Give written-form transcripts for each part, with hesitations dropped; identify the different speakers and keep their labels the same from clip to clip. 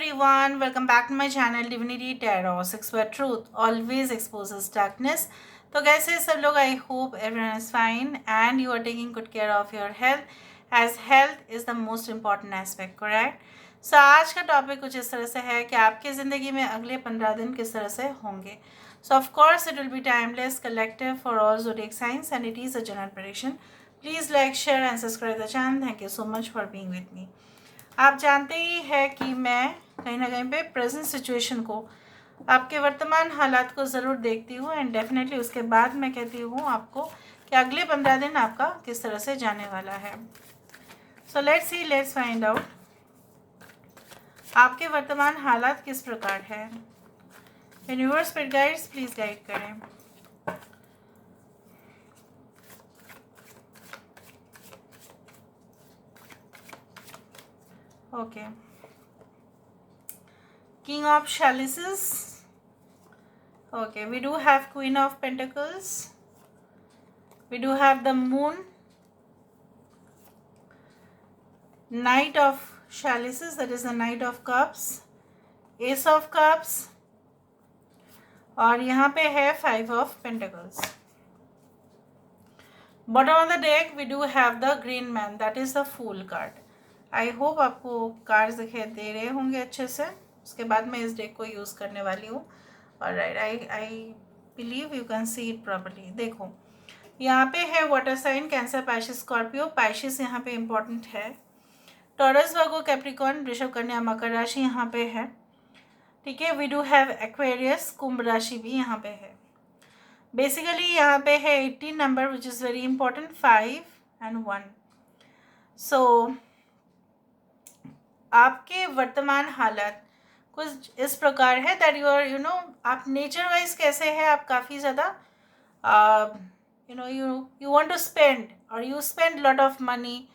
Speaker 1: everyone, welcome back to my channel Divinity Tarot 6 where truth always exposes darkness. तो कैसे सब लोग? I hope everyone is fine and you are taking good care of your health as health is the most important aspect, correct? So आज का topic कुछ इस तरह से है कि आपकी ज़िंदगी में अगले 15 दिन किस तरह से होंगे. So of course it will be timeless, collective for all zodiac signs and it is a general prediction. Please like, share and subscribe the channel. Thank you so much for being with me. आप जानते ही है कि मैं कहीं ना कहीं पे present situation को, आपके वर्तमान हालात को ज़रूर देखती हूँ एंड डेफिनेटली उसके बाद मैं कहती हूँ आपको कि अगले 15 दिन आपका किस तरह से जाने वाला है. सो लेट्स फाइंड आउट आपके वर्तमान हालात किस प्रकार है. Universe spirit guides please guide करें. Okay. King of Chalices. Okay, we do have Queen of Pentacles. We do have the Moon. Knight of Chalices, that is the Knight of Cups. Ace of Cups. और यहाँ पे है Five of Pentacles. Bottom of the deck we do have the Green Man, that is the Fool card. I hope आपको cards दिखाई दे रहे होंगे अच्छे से. उसके बाद मैं इस डेक को यूज़ करने वाली हूँ. और right, I believe you can see it properly. देखो यहाँ पे है वाटर साइन कैंसर, पाइशिस, स्कॉर्पियो. पाइशिस यहाँ पे इम्पॉर्टेंट है. टॉरस, वर्गो, कैप्रिकॉर्न, वृषभ, कन्या, मकर राशि यहाँ पे है. ठीक है. वी डू हैव एक्वेरियस, कुंभ राशि भी यहाँ पे है. बेसिकली यहाँ पे है 18 number which is very important, 5 and 1. सो आपके वर्तमान हालात कुछ इस प्रकार है दैट आप नेचर वाइज कैसे है. आप काफ़ी ज़्यादा यू वांट टू स्पेंड और you spend lot of money.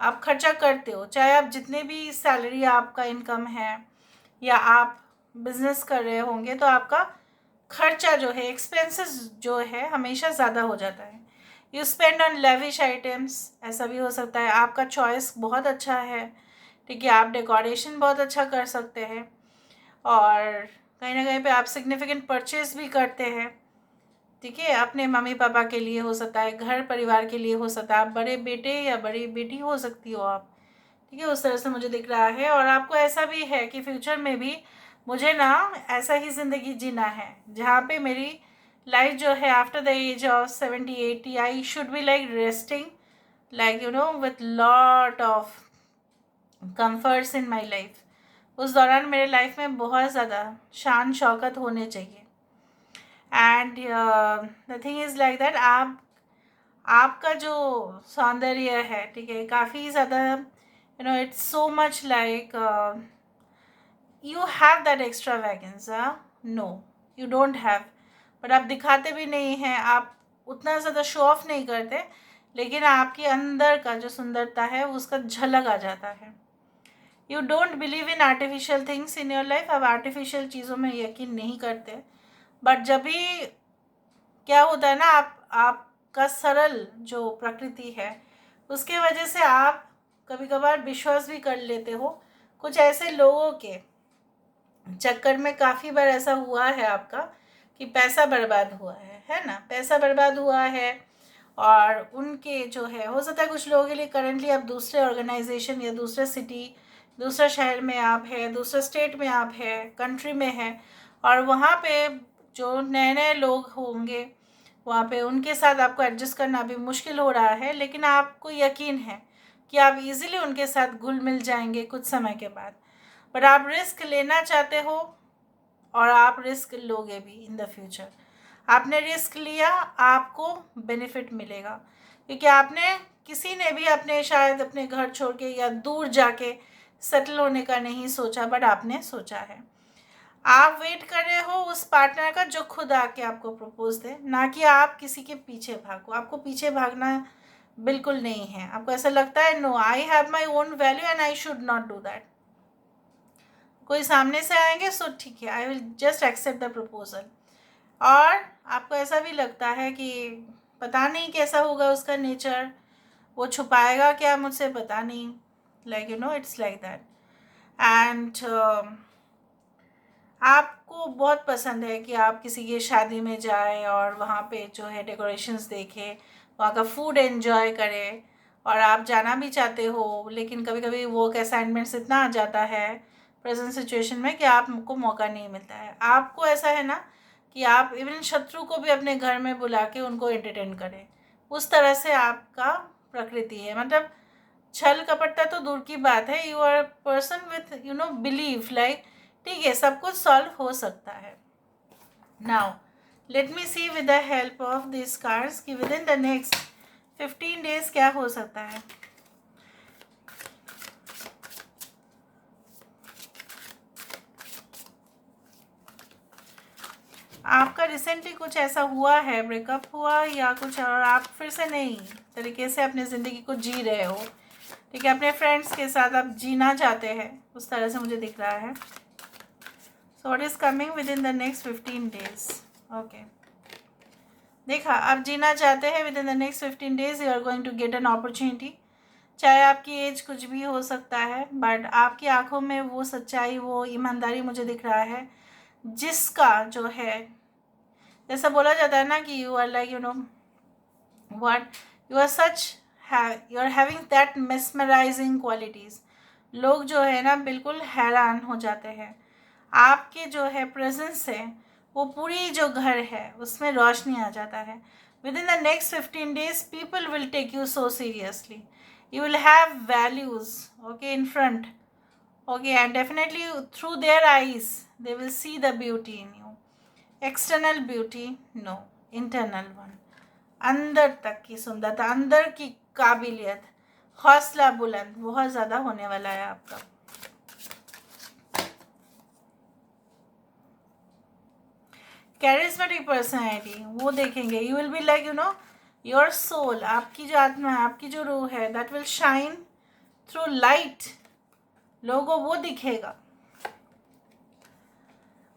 Speaker 1: आप खर्चा करते हो, चाहे आप जितने भी सैलरी आपका इनकम है या आप बिजनेस कर रहे होंगे तो आपका खर्चा जो है, एक्सपेंसेस जो है हमेशा ज़्यादा हो जाता है. You spend on lavish items, ऐसा भी हो सकता है. आपका चॉइस बहुत अच्छा है. ठीक है. आप डेकोरेशन बहुत अच्छा कर सकते हैं और कहीं ना कहीं पे आप सिग्निफिकेंट परचेज भी करते हैं. ठीक है. अपने मम्मी पापा के लिए हो सकता है, घर परिवार के लिए हो सकता है, आप बड़े बेटे या बड़ी बेटी हो सकती हो आप. ठीक है. उस तरह से मुझे दिख रहा है. और आपको ऐसा भी है कि फ्यूचर में भी मुझे ना ऐसा ही ज़िंदगी जीना है जहाँ पे मेरी लाइफ जो है after the age of 70-80 I should be like resting, like with lot of comforts in my life. उस दौरान मेरे लाइफ में बहुत ज़्यादा शान शौकत होने चाहिए. And the thing is like that आपका जो सौंदर्य है, ठीक है, काफ़ी ज़्यादा it's so much like you have that extra wagons. No, you don't have. But आप दिखाते भी नहीं हैं, आप उतना ज़्यादा शो ऑफ नहीं करते, लेकिन आपके अंदर का जो सुंदरता है उसका झलक आ जाता है. You don't believe in artificial things in your life. अब आर्टिफिशियल चीज़ों में यकीन नहीं करते. बट जब भी क्या होता है ना, आपका सरल जो प्रकृति है उसके वजह से आप कभी कभार विश्वास भी कर लेते हो. कुछ ऐसे लोगों के चक्कर में काफ़ी बार ऐसा हुआ है आपका कि पैसा बर्बाद हुआ है ना. पैसा बर्बाद हुआ है और उनके जो है हो सकता है कुछ लोगों के लिए करंटली आप दूसरे ऑर्गेनाइजेशन या दूसरे सिटी, दूसरा शहर में आप है, दूसरे स्टेट में आप है, कंट्री में है, और वहाँ पे जो नए नए लोग होंगे वहाँ पे उनके साथ आपको एडजस्ट करना भी मुश्किल हो रहा है. लेकिन आपको यकीन है कि आप इजीली उनके साथ घुल मिल जाएंगे कुछ समय के बाद. बट आप रिस्क लेना चाहते हो और आप रिस्क लोगे भी इन द फ्यूचर. आपने रिस्क लिया, आपको बेनिफिट मिलेगा क्योंकि आपने किसी ने भी अपने शायद अपने घर छोड़ के या दूर जाके सेटल होने का नहीं सोचा, बट आपने सोचा है. आप वेट कर रहे हो उस पार्टनर का जो खुद आके आपको प्रपोज दे, ना कि आप किसी के पीछे भागो. आपको पीछे भागना बिल्कुल नहीं है. आपको ऐसा लगता है no, I have my own value and I should not do that. कोई सामने से आएंगे सो ठीक है, I will just accept the proposal. और आपको ऐसा भी लगता है कि पता नहीं कैसा होगा उसका नेचर, वो छुपाएगा क्या मुझसे, पता नहीं. Like it's like that. And आपको बहुत पसंद है कि आप किसी की शादी में जाएं और वहाँ पे जो है डेकोरेशंस देखें, वहाँ का फूड एंजॉय करें, और आप जाना भी चाहते हो, लेकिन कभी कभी वर्क असाइनमेंट्स इतना आ जाता है प्रेजेंट सिचुएशन में कि आपको मौका नहीं मिलता है। आपको ऐसा है ना कि आप इवन शत्रु को भी अपने घर में बुला के उनको एंटरटेन करें, उस तरह से आपका प्रकृति है। मतलब छल कपटता तो दूर की बात है, you are person with believe, like ठीक है, सब कुछ सॉल्व हो सकता है। Now let me see with the help of this cards कि within the next 15 days क्या हो सकता है। आपका रिसेंटली कुछ ऐसा हुआ है, ब्रेकअप हुआ या कुछ, और आप फिर से नई तरीके से अपनी ज़िंदगी को जी रहे हो, ठीक है, अपने फ्रेंड्स के साथ आप जीना चाहते हैं, उस तरह से मुझे दिख रहा है। So what is coming within the next 15 days. Okay, देखा, आप जीना चाहते हैं within the next 15 days you are going to get an opportunity. चाहे आपकी एज कुछ भी हो सकता है, बट आपकी आंखों में वो सच्चाई, वो ईमानदारी मुझे दिख रहा है, जिसका जो है, जैसा बोला जाता है ना कि you are like what you are such you are having that mesmerizing qualities। लोग जो है ना बिल्कुल हैरान हो जाते हैं, आपके जो है प्रेजेंस है, वो पूरी जो घर है उसमें रोशनी आ जाता है। Within the next 15 days people will take you so seriously, you will have values, okay, in front, okay, and definitely through their eyes they will see the beauty in you, external beauty no, internal one, अंदर तक की सुंदरता, अंदर की काबिलियत, हौसला बुलंद बहुत ज़्यादा होने वाला है आपका। कैरिज्मेटिक पर्सनैलिटी वो देखेंगे, you will be like your soul, आपकी जो आत्मा है, आपकी जो रूह है, that will shine through light, लोगों वो दिखेगा।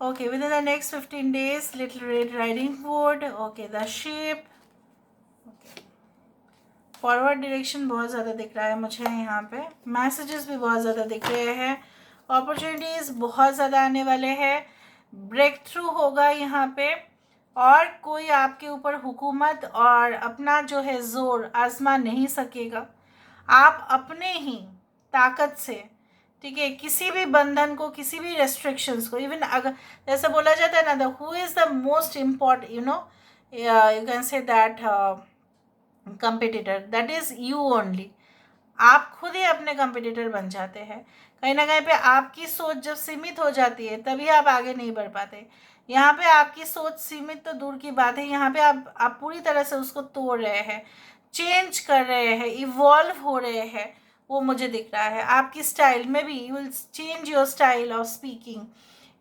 Speaker 1: Okay, within the next 15 days little red riding hood, okay, the ship, forward direction बहुत ज़्यादा दिख रहा है मुझे यहाँ पे, मैसेजेस भी बहुत ज़्यादा दिख रहे हैं, अपॉर्चुनिटीज़ बहुत ज़्यादा आने वाले हैं, ब्रेक थ्रू होगा यहाँ पे, और कोई आपके ऊपर हुकूमत और अपना जो है ज़ोर आजमा नहीं सकेगा। आप अपने ही ताकत से, ठीक है, किसी भी बंधन को, किसी भी रेस्ट्रिक्शंस को, इवन अगर जैसे बोला जाता है ना, the who is the most important, you can say that competitor, that is you only. आप खुद ही अपने कंपिटिटर बन जाते हैं। कहीं ना कहीं पे आपकी सोच जब सीमित हो जाती है तभी आप आगे नहीं बढ़ पाते। यहाँ पे आपकी सोच सीमित तो दूर की बात है, यहाँ पे आप पूरी तरह से उसको तोड़ रहे हैं, चेंज कर रहे हैं, इवॉल्व हो रहे हैं, वो मुझे दिख रहा है। आपकी स्टाइल में भी you will change your style of speaking,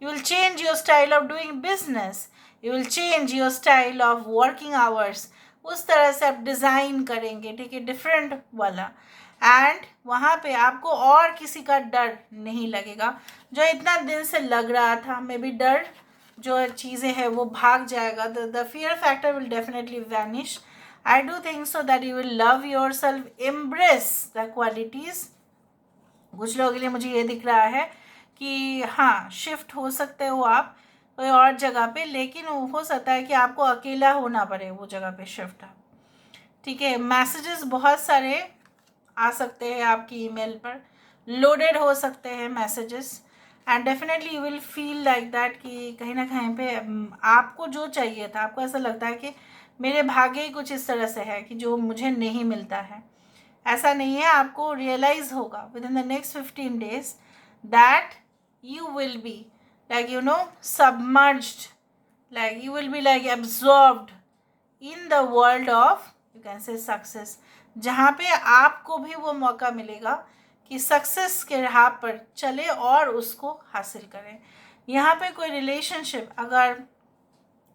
Speaker 1: you will change your style of doing business, you will change your style of working hours, उस तरह से आप डिज़ाइन करेंगे, ठीक है, डिफरेंट वाला। एंड वहाँ पे आपको और किसी का डर नहीं लगेगा, जो इतना दिन से लग रहा था, मे बी डर जो चीज़ें हैं वो भाग जाएगा, the fear factor will definitely vanish. I do think so that you will love your self, embrace the qualities. कुछ लोगों के लिए मुझे ये दिख रहा है कि हाँ, शिफ्ट हो सकते हो आप कोई और जगह पे, लेकिन हो सकता है कि आपको अकेला होना पड़े वो जगह पे शिफ्ट, ठीक है। मैसेजेस बहुत सारे आ सकते हैं आपकी ईमेल पर, लोडेड हो सकते हैं messages, and definitely you will feel like that कि कहीं ना कहीं पे आपको जो चाहिए था, आपको ऐसा लगता है कि मेरे भाग्य ही कुछ इस तरह से है कि जो मुझे नहीं मिलता है। ऐसा नहीं है, आपको रियलाइज़ होगा with in the next 15 days that you will be like submerged, like you will be like absorbed in the world of, you can say, success, जहाँ पे आपको भी वो मौका मिलेगा कि सक्सेस के राह पर चले और उसको हासिल करें। यहाँ पे कोई रिलेशनशिप अगर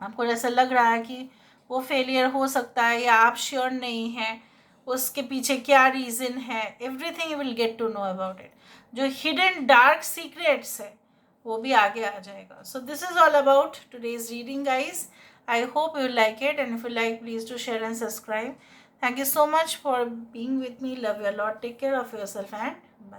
Speaker 1: आपको ऐसा लग रहा है कि वो फेलियर हो सकता है या आप श्योर नहीं हैं उसके पीछे क्या रीज़न है, everything you will get to know about it. जो हिडन डार्क सीक्रेट्स है वो भी आगे आ जाएगा। So this is all about today's reading guys. I hope you like it, and if you like please to share and subscribe. Thank you so much for being with me. Love you a lot. Take care of yourself and